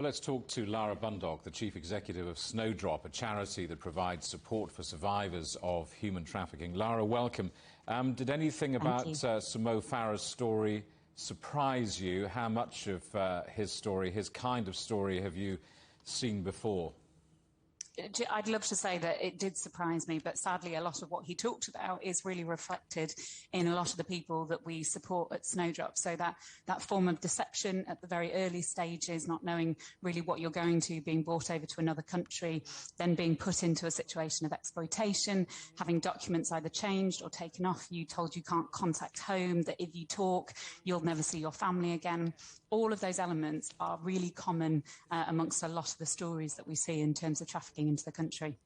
Well, let's talk to Lara Bundock, the Chief Executive of Snowdrop, a charity that provides support for survivors of human trafficking. Lara, welcome. Did anything about Sir Mo Farah's story surprise you? How much of his story, his kind of story, have you seen before? I'd love to say that it did surprise me, but sadly a lot of what he talked about is really reflected in a lot of the people that we support at Snowdrop. So that form of deception at the very early stages, not knowing really what you're going to, being brought over to another country, then being put into a situation of exploitation, having documents either changed or taken off you, told you can't contact home, that if you talk, you'll never see your family again. All of those elements are really common amongst a lot of the stories that we see in terms of trafficking into the country.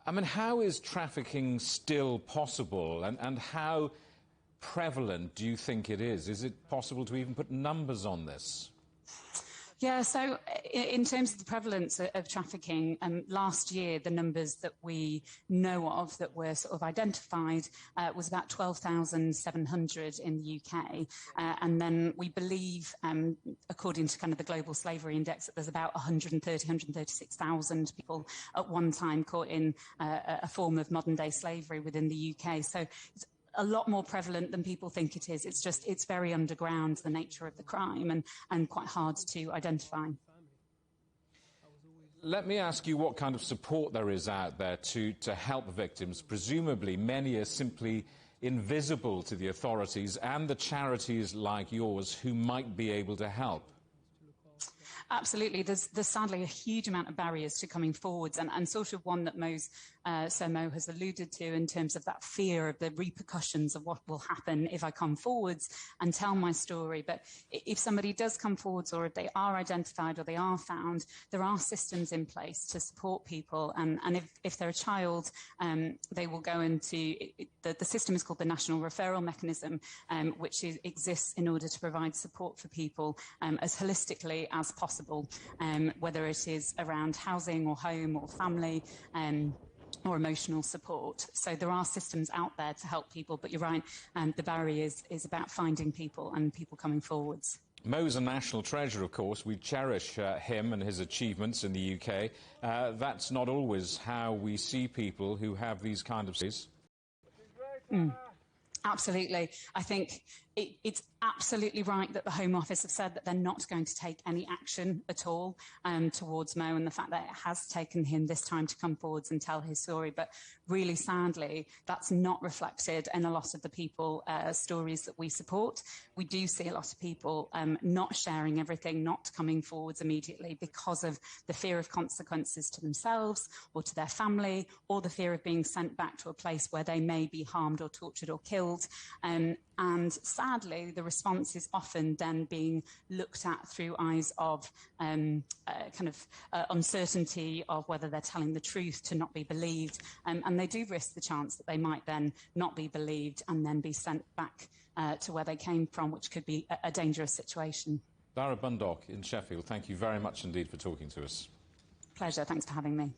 I mean, how is trafficking still possible, and how prevalent do you think it is? Is it possible to even put numbers on this? Yeah, so in terms of the prevalence of trafficking, last year the numbers that we know of that were sort of identified was about 12,700 in the UK. And then we believe, according to kind of the Global Slavery Index, that there's about 136,000 people at one time caught in a form of modern-day slavery within the UK. So it's a lot more prevalent than people think it is. It's very underground, the nature of the crime, and quite hard to identify. Let me ask you what kind of support there is out there to help victims. Presumably many are simply invisible to the authorities and the charities like yours who might be able to help. Absolutely. There's sadly a huge amount of barriers to coming forwards, and sort of one that Sir Mo has alluded to in terms of that fear of the repercussions of what will happen if I come forwards and tell my story. But if somebody does come forwards, or if they are identified or they are found, there are systems in place to support people. And if they're a child, they will go into the system is called the National Referral Mechanism, which exists in order to provide support for people as holistically as possible. Whether it is around housing or home or family or emotional support. So there are systems out there to help people, but you're right, the barrier is about finding people and people coming forwards. Mo's a national treasure, of course. We cherish him and his achievements in the UK. That's not always how we see people who have these kind of stories. Absolutely. I think it's absolutely right that the Home Office have said that they're not going to take any action at all towards Mo, and the fact that it has taken him this time to come forwards and tell his story. But really, sadly, that's not reflected in a lot of the people stories that we support. We do see a lot of people not sharing everything, not coming forwards immediately because of the fear of consequences to themselves or to their family, or the fear of being sent back to a place where they may be harmed or tortured or killed. And sadly, the response is often then being looked at through eyes of uncertainty of whether they're telling the truth, to not be believed. And they do risk the chance that they might then not be believed and then be sent back to where they came from, which could be a dangerous situation. Lara Bundock in Sheffield, thank you very much indeed for talking to us. Pleasure. Thanks for having me.